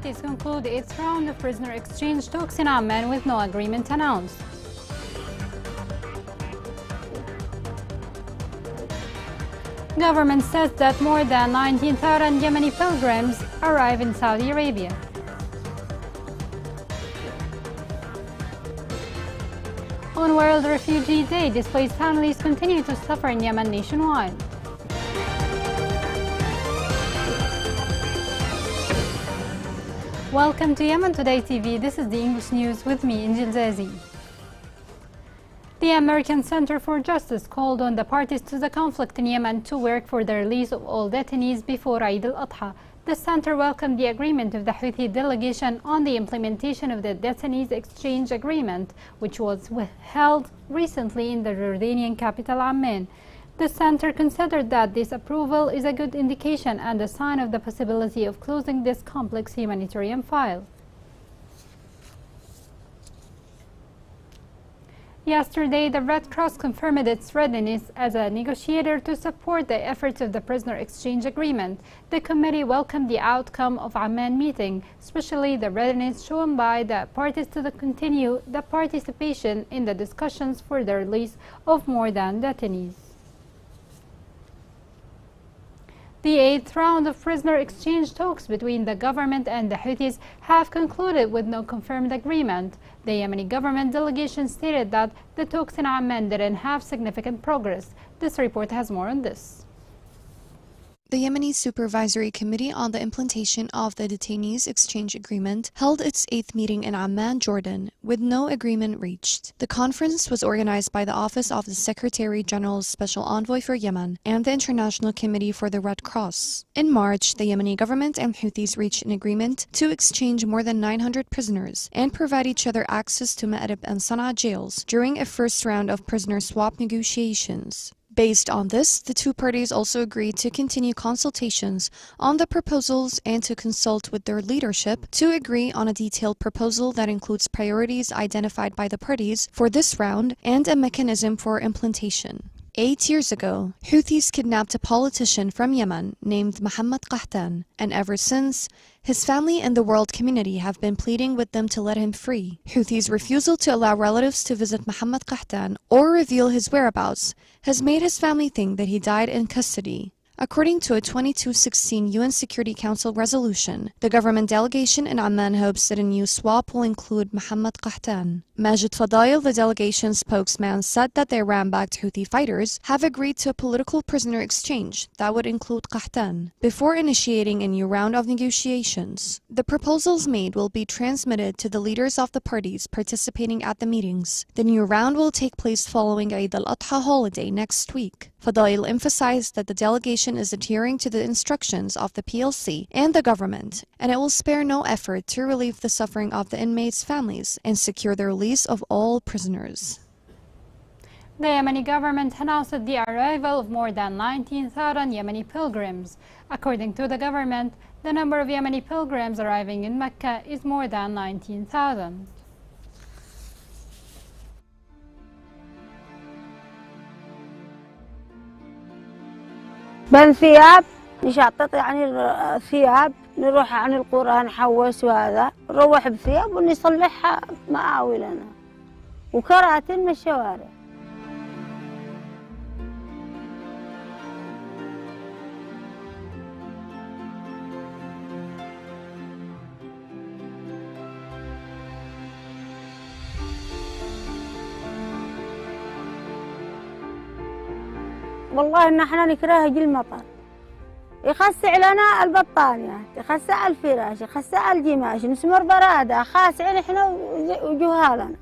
parties conclude its round of prisoner exchange talks in Amman with no agreement announced. Government says that more than 19,000 Yemeni pilgrims arrive in Saudi Arabia. On World Refugee Day, displaced families continue to suffer in Yemen nationwide. Welcome to Yemen Today TV. This is the English News with me, Angel Zazi. The American Center for Justice called on the parties to the conflict in Yemen to work for the release of all detainees before Eid al-Adha. The center welcomed the agreement of the Houthi delegation on the implementation of the detainees exchange agreement, which was held recently in the Jordanian capital Amman. The center considered that this approval is a good indication and a sign of the possibility of closing this complex humanitarian file. Yesterday, the Red Cross confirmed its readiness as a negotiator to support the efforts of the prisoner exchange agreement. The committee welcomed the outcome of Amman meeting, especially the readiness shown by the parties to continue the participation in the discussions for the release of more than detainees. The 8th round of prisoner exchange talks between the government and the Houthis have concluded with no confirmed agreement. The Yemeni government delegation stated that the talks in Amman didn't have significant progress. This report has more on this. The Yemeni Supervisory Committee on the Implementation of the Detainees Exchange Agreement held its 8th meeting in Amman, Jordan, with no agreement reached. The conference was organized by the Office of the Secretary General's Special Envoy for Yemen and the International Committee for the Red Cross. In March, the Yemeni government and Houthis reached an agreement to exchange more than 900 prisoners and provide each other access to Ma'rib and Sana'a jails during a first round of prisoner swap negotiations. Based on this, the two parties also agreed to continue consultations on the proposals and to consult with their leadership to agree on a detailed proposal that includes priorities identified by the parties for this round and a mechanism for implementation. 8 years ago, Houthis kidnapped a politician from Yemen named Mohammed Qahtan, and ever since, his family and the world community have been pleading with them to let him free. Houthis' refusal to allow relatives to visit Mohammed Qahtan or reveal his whereabouts has made his family think that he died in custody. According to a 2216 UN Security Council resolution, the government delegation in Amman hopes that a new swap will include Mohammed Qahtan. Majid Fadail, the delegation's spokesman, said that the Iran-backed Houthi fighters have agreed to a political prisoner exchange that would include Qahtan before initiating a new round of negotiations. The proposals made will be transmitted to the leaders of the parties participating at the meetings. The new round will take place following Eid al-Adha holiday next week. Fadail emphasized that the delegation is adhering to the instructions of the PLC and the government, and it will spare no effort to relieve the suffering of the inmates' families and secure the release of all prisoners. The Yemeni government announced the arrival of more than 19,000 Yemeni pilgrims. According to the government, the number of Yemeni pilgrims arriving in Mecca is more than 19,000. بن ثياب نشطط يعني ثياب نروح عن القرى نحوس وهذا نروح بثياب ونصلحها مآولنا وكراتين من الشوارع. والله ان احنا نكره يجي المطر يخسع لنا البطانيات يخسع الفراش يخسع الجماش نسمر برادة خاسعين احنا وجهالنا.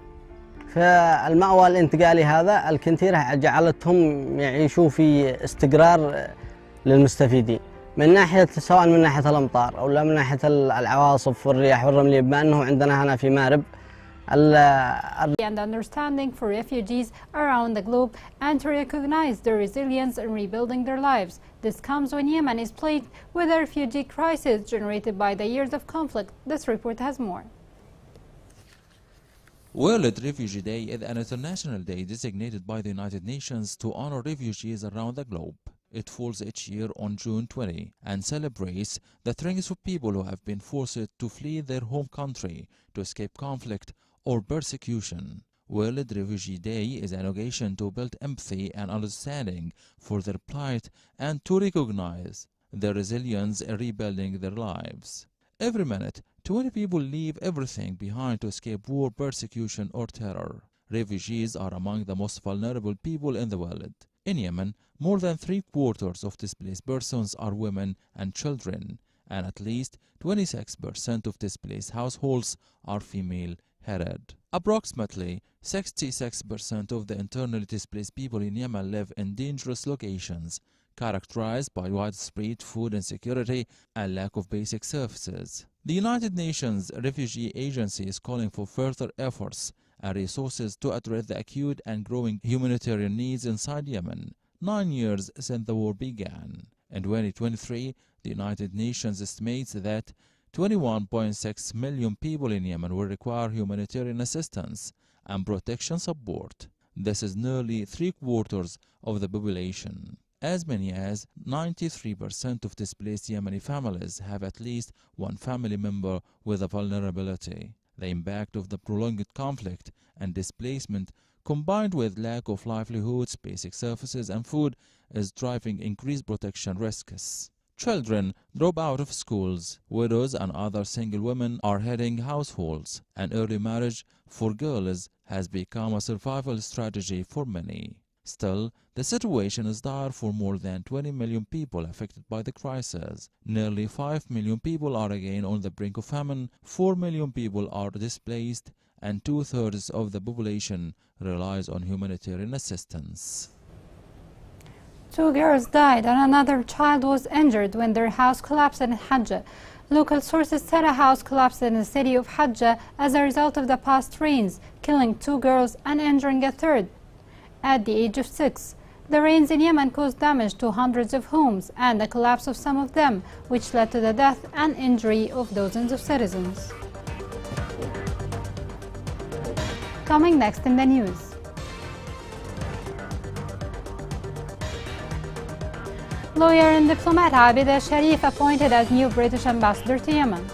فالمأوى الانتقالي هذا الكنتيرة جعلتهم يعيشوا في استقرار للمستفيدين من ناحية سواء من ناحية الأمطار أو لا من ناحية العواصف والرياح والرملية بما أنه عندنا هنا في مأرب and understanding for refugees around the globe and to recognize their resilience in rebuilding their lives. This comes when Yemen is plagued with a refugee crisis generated by the years of conflict. This report has more. World Refugee Day is an international day designated by the United Nations to honor refugees around the globe. It falls each year on June 20 and celebrates the throngs of people who have been forced to flee their home country to escape conflict or persecution. World Refugee Day is an occasion to build empathy and understanding for their plight and to recognize their resilience in rebuilding their lives. Every minute, 20 people leave everything behind to escape war, persecution, or terror. Refugees are among the most vulnerable people in the world. In Yemen, more than 3/4 of displaced persons are women and children, and at least 26% of displaced households are female-headed. Approximately 66% of the internally displaced people in Yemen live in dangerous locations, characterized by widespread food insecurity and lack of basic services. The United Nations Refugee Agency is calling for further efforts and resources to address the acute and growing humanitarian needs inside Yemen, 9 years since the war began. In 2023, the United Nations estimates that 21.6 million people in Yemen will require humanitarian assistance and protection support. This is nearly 3/4 of the population. As many as 93% of displaced Yemeni families have at least one family member with a vulnerability. The impact of the prolonged conflict and displacement, combined with lack of livelihoods, basic services, and food, is driving increased protection risks. Children drop out of schools. Widows and other single women are heading households, and early marriage for girls has become a survival strategy for many. Still, the situation is dire for more than 20 million people affected by the crisis. Nearly 5 million people are again on the brink of famine, 4 million people are displaced, and 2/3 of the population relies on humanitarian assistance. 2 girls died and another child was injured when their house collapsed in Hajj. Local sources said a house collapsed in the city of Hajj as a result of the past rains, killing 2 girls and injuring a third at the age of 6. The rains in Yemen caused damage to hundreds of homes and the collapse of some of them, which led to the death and injury of dozens of citizens. Coming next in the news. Lawyer and diplomat Abida Sharif appointed as new British ambassador to Yemen.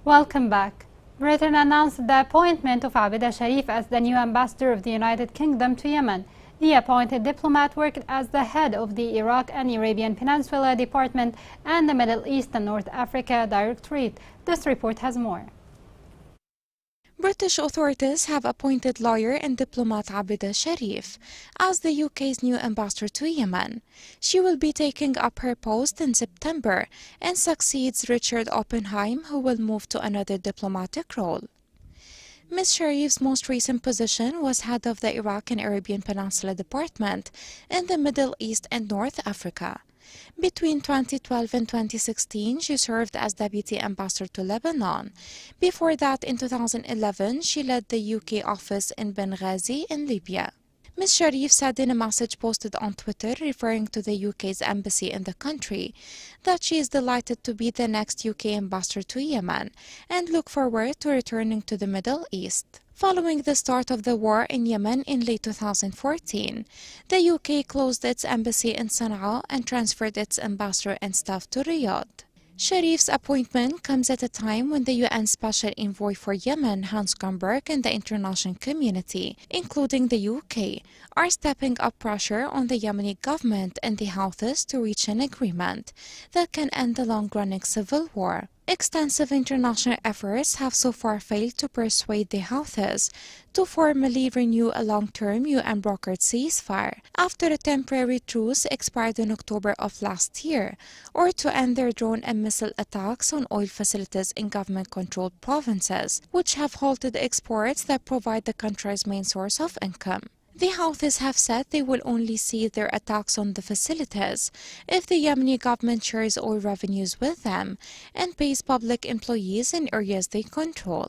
Welcome back. Britain announced the appointment of Abida Sharif as the new ambassador of the United Kingdom to Yemen. The appointed diplomat worked as the head of the Iraq and Arabian Peninsula Department and the Middle East and North Africa Directorate. This report has more. British authorities have appointed lawyer and diplomat Abida Sharif as the UK's new ambassador to Yemen. She will be taking up her post in September and succeeds Richard Oppenheim, who will move to another diplomatic role. Ms. Sharif's most recent position was head of the Iraq and Arabian Peninsula Department in the Middle East and North Africa. Between 2012 and 2016, she served as Deputy Ambassador to Lebanon. Before that, in 2011, she led the UK office in Benghazi in Libya. Ms. Sharif said in a message posted on Twitter referring to the UK's embassy in the country that she is delighted to be the next UK ambassador to Yemen and look forward to returning to the Middle East. Following the start of the war in Yemen in late 2014, the UK closed its embassy in Sana'a and transferred its ambassador and staff to Riyadh. Sharif's appointment comes at a time when the UN Special Envoy for Yemen, Hans Grunberg, and the international community, including the UK, are stepping up pressure on the Yemeni government and the Houthis to reach an agreement that can end the long-running civil war. Extensive international efforts have so far failed to persuade the Houthis to formally renew a long-term UN-brokered ceasefire after a temporary truce expired in October of last year, or to end their drone and missile attacks on oil facilities in government-controlled provinces, which have halted exports that provide the country's main source of income. The Houthis have said they will only cease their attacks on the facilities if the Yemeni government shares oil revenues with them and pays public employees in areas they control.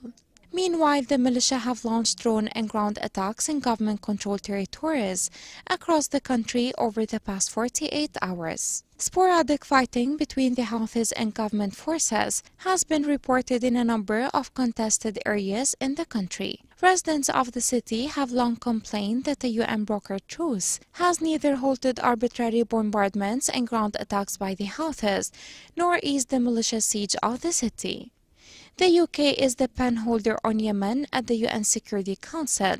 Meanwhile, the militia have launched drone and ground attacks in government-controlled territories across the country over the past 48 hours. Sporadic fighting between the Houthis and government forces has been reported in a number of contested areas in the country. Residents of the city have long complained that the UN-brokered truce has neither halted arbitrary bombardments and ground attacks by the Houthis, nor eased the militia siege of the city. The UK is the pen holder on Yemen at the UN Security Council.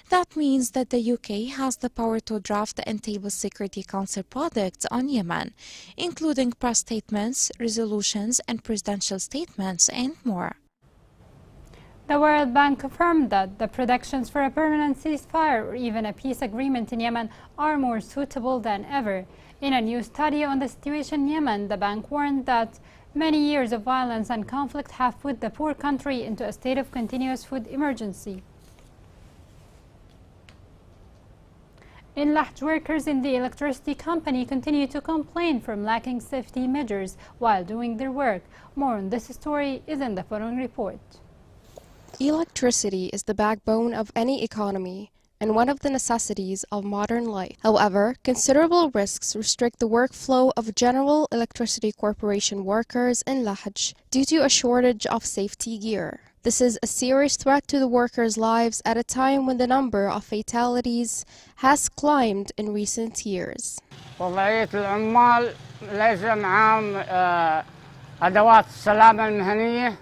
That means that the UK has the power to draft and table Security Council products on Yemen, including press statements, resolutions, and presidential statements, and more. The World Bank confirmed that the predictions for a permanent ceasefire or even a peace agreement in Yemen are more suitable than ever. In a new study on the situation in Yemen, the bank warned that many years of violence and conflict have put the poor country into a state of continuous food emergency. In Lahj, workers in the electricity company continue to complain from lacking safety measures while doing their work. More on this story is in the following report. Electricity is the backbone of any economy and one of the necessities of modern life. However, considerable risks restrict the workflow of General Electricity Corporation workers in Lahj due to a shortage of safety gear. This is a serious threat to the workers' lives at a time when the number of fatalities has climbed in recent years. وضعية العمال ليس معهم أدوات السلامة المهنية.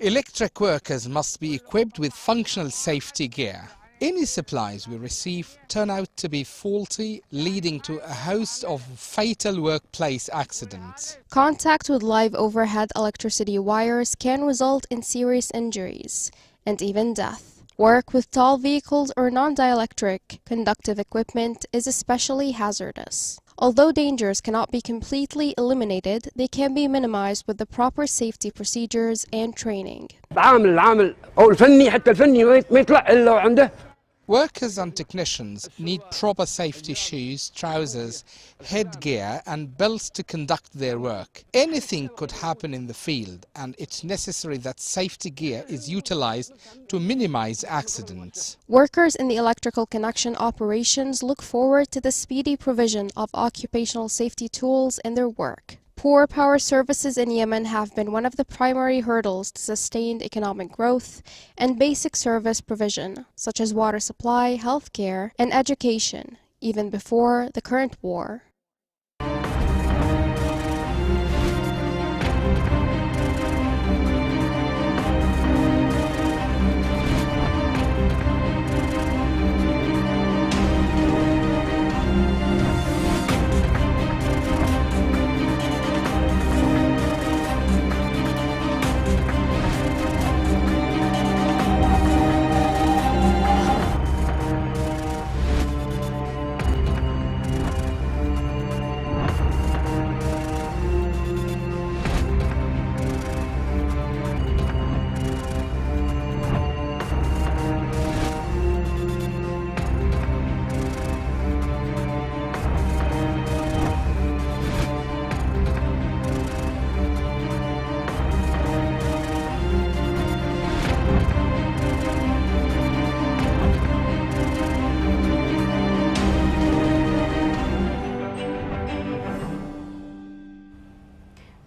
Electric workers must be equipped with functional safety gear. Any supplies we receive turn out to be faulty, leading to a host of fatal workplace accidents. Contact with live overhead electricity wires can result in serious injuries and even death. Work with tall vehicles or non-dielectric conductive equipment is especially hazardous. Although dangers cannot be completely eliminated, they can be minimized with the proper safety procedures and training. Workers and technicians need proper safety shoes, trousers, headgear and belts to conduct their work. Anything could happen in the field, and it's necessary that safety gear is utilized to minimize accidents. Workers in the electrical connection operations look forward to the speedy provision of occupational safety tools in their work. Poor power services in Yemen have been one of the primary hurdles to sustained economic growth and basic service provision, such as water supply, healthcare, and education, even before the current war.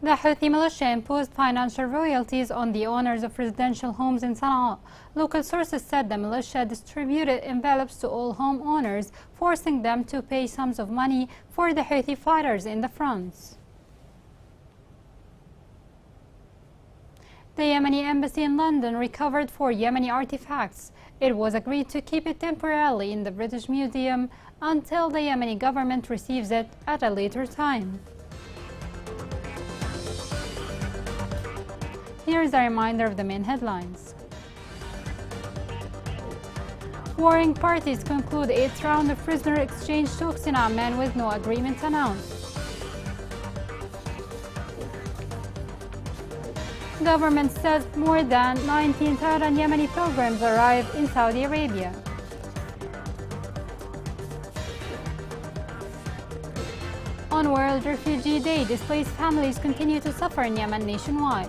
The Houthi militia imposed financial royalties on the owners of residential homes in Sana'a. Local sources said the militia distributed envelopes to all homeowners, forcing them to pay sums of money for the Houthi fighters in the fronts. The Yemeni embassy in London recovered 4 Yemeni artifacts. It was agreed to keep it temporarily in the British Museum until the Yemeni government receives it at a later time. Here is a reminder of the main headlines. Warring parties conclude 8th round of prisoner exchange talks in Amman with no agreement announced. Government says more than 19,000 Yemeni pilgrims arrived in Saudi Arabia. On World Refugee Day, displaced families continue to suffer in Yemen nationwide.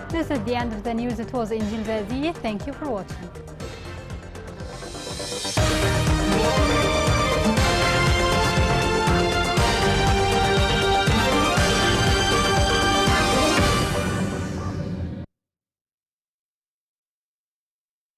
This is the end of the news. It was Angel Zazi. Thank you for watching.